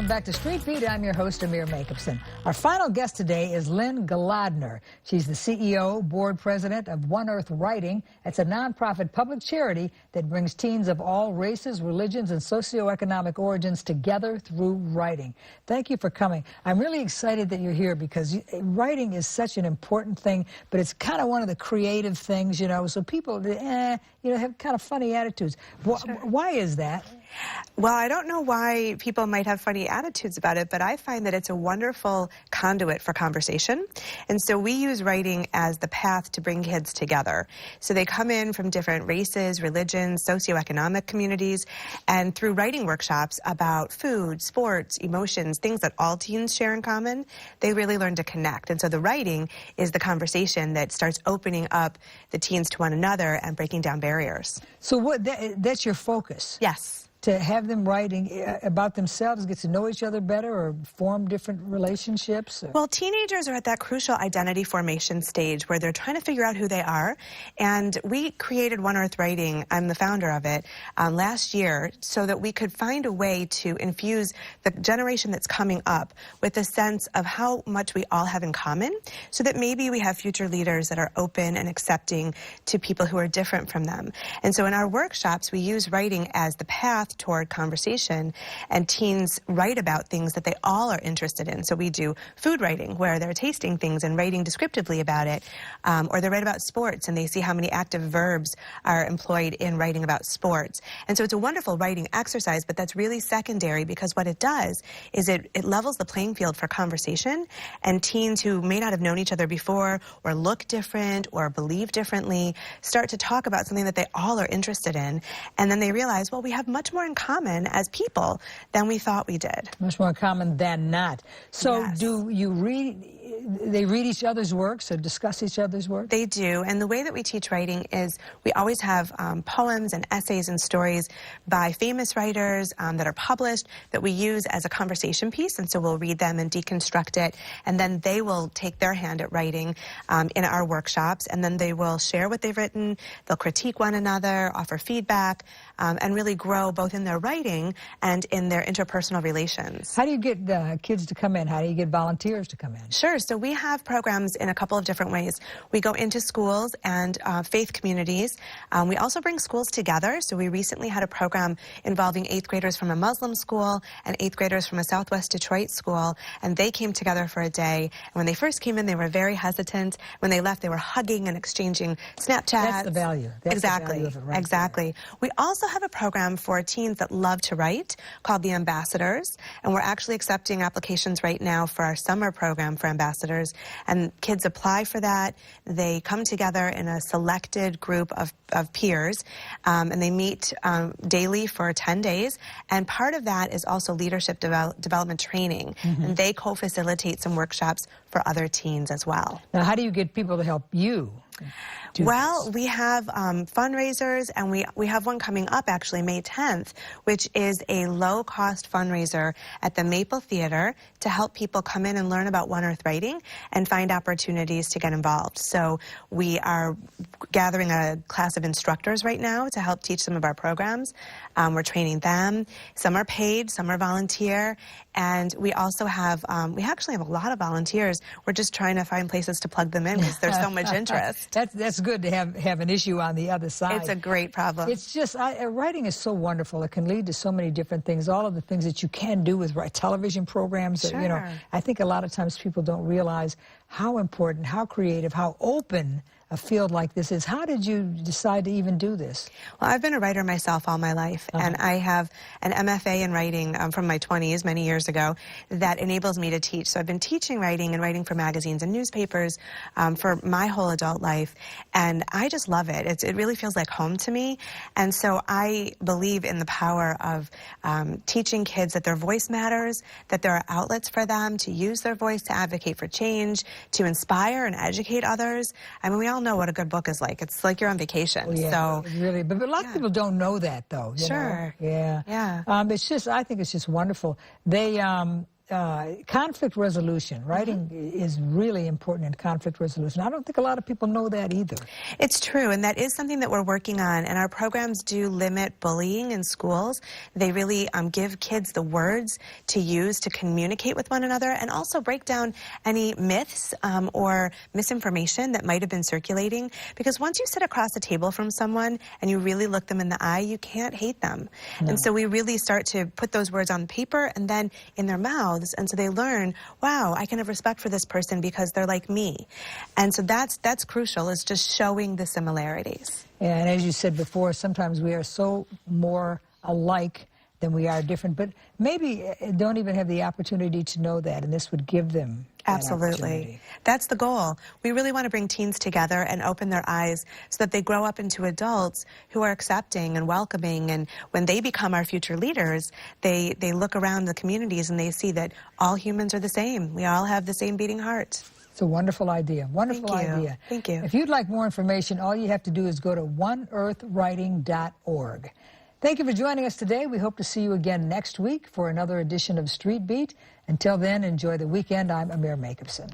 welcome back to Street Beat. I'm your host, Amir Jacobson. Our final guest today is Lynne Golodner. She's the CEO, board president of One Earth Writing. It's a nonprofit public charity that brings teens of all races, religions, and socioeconomic origins together through writing. Thank you for coming. I'm really excited that you're here because writing is such an important thing, but it's kind of one of the creative things, you know, so people, have kind of funny attitudes. Sure. Why is that? Well, I don't know why people might have funny attitudes about it, but I find that it's a wonderful conduit for conversation. And so we use writing as the path to bring kids together. So they come in from different races, religions, socioeconomic communities, and through writing workshops about food, sports, emotions, things that all teens share in common, they really learn to connect. And so the writing is the conversation that starts opening up the teens to one another and breaking down barriers. So that's your focus? Yes. To have them writing about themselves, get to know each other better, or form different relationships? Well, teenagers are at that crucial identity formation stage where they're trying to figure out who they are. And we created One Earth Writing, I'm the founder of it, last year so that we could find a way to infuse the generation that's coming up with a sense of how much we all have in common, so that maybe we have future leaders that are open and accepting to people who are different from them. And so in our workshops, we use writing as the path toward conversation, and teens write about things that they all are interested in. So we do food writing, where they're tasting things and writing descriptively about it, or they write about sports and they see how many active verbs are employed in writing about sports. And so it's a wonderful writing exercise, but that's really secondary, because what it does is it levels the playing field for conversation, and teens who may not have known each other before, or look different, or believe differently, start to talk about something that they all are interested in, and then they realize, well, we have much more in common as people than we thought we did. Much more in common than not. So yes. Do you they read each other's works or discuss each other's work? They do, and the way that we teach writing is we always have poems and essays and stories by famous writers that are published that we use as a conversation piece, and so we'll read them and deconstruct it, and then they will take their hand at writing in our workshops, and then they will share what they've written, they'll critique one another, offer feedback, and really grow both in their writing and in their interpersonal relations. How do you get kids to come in? How do you get volunteers to come in? Sure. So we have programs in a couple of different ways. We go into schools and faith communities. We also bring schools together. So we recently had a program involving 8th graders from a Muslim school and 8th graders from a Southwest Detroit school, and they came together for a day. And when they first came in, they were very hesitant. When they left, they were hugging and exchanging Snapchats. That's the value. That's exactly. The value of it right exactly. there. We also have a program for teens that love to write called the Ambassadors, and we're actually accepting applications right now for our summer program for ambassadors. And kids apply for that. They come together in a selected group of peers, and they meet daily for 10 days. And part of that is also leadership development training. Mm-hmm. And they co-facilitate some workshops for other teens as well. Now, how do you get people to help you? Well, we have fundraisers, and we have one coming up actually May 10th, which is a low-cost fundraiser at the Maple Theater to help people come in and learn about One Earth Writing and find opportunities to get involved. So we are gathering a class of instructors right now to help teach some of our programs. We're training them. Some are paid, some are volunteer, and we also have, we actually have a lot of volunteers. We're just trying to find places to plug them in because there's so much interest. That's good to have an issue on the other side. It's a great problem. It's just, writing is so wonderful. It can lead to so many different things. All of the things that you can do with television programs. Sure. You know, I think a lot of times people don't realize how important, how creative, how open a field like this is. How did you decide to even do this? Well, I've been a writer myself all my life, and I have an MFA in writing from my 20s, many years ago, that enables me to teach. So I've been teaching writing and writing for magazines and newspapers for my whole adult life, and I just love it. It really feels like home to me, and so I believe in the power of teaching kids that their voice matters, that there are outlets for them to use their voice to advocate for change, to inspire and educate others. I mean, we all know what a good book is like. It's like you're on vacation. Oh, yeah, so really, but a lot of people don't know that, though. Sure. You know? Yeah. Yeah. It's just, I think it's just wonderful. They conflict resolution. Writing is really important in conflict resolution. I don't think a lot of people know that either. It's true, and that is something that we're working on, and our programs do limit bullying in schools. They really give kids the words to use to communicate with one another, and also break down any myths or misinformation that might have been circulating, because once you sit across the table from someone and you really look them in the eye, you can't hate them. No. And so we really start to put those words on paper and then in their mouths, and so they learn, wow, I can have respect for this person because they're like me. And so that's crucial, is just showing the similarities. And as you said before, sometimes we are so more alike than we are different, but maybe don't even have the opportunity to know that, and this would give them that Absolutely. That's the goal. We really want to bring teens together and open their eyes so that they grow up into adults who are accepting and welcoming, and when they become our future leaders, they look around the communities and they see that all humans are the same. We all have the same beating heart. It's a wonderful idea. Wonderful idea. Thank you. If you'd like more information, all you have to do is go to oneearthwriting.org. Thank you for joining us today. We hope to see you again next week for another edition of Street Beat. Until then, enjoy the weekend. I'm Amir Jacobson.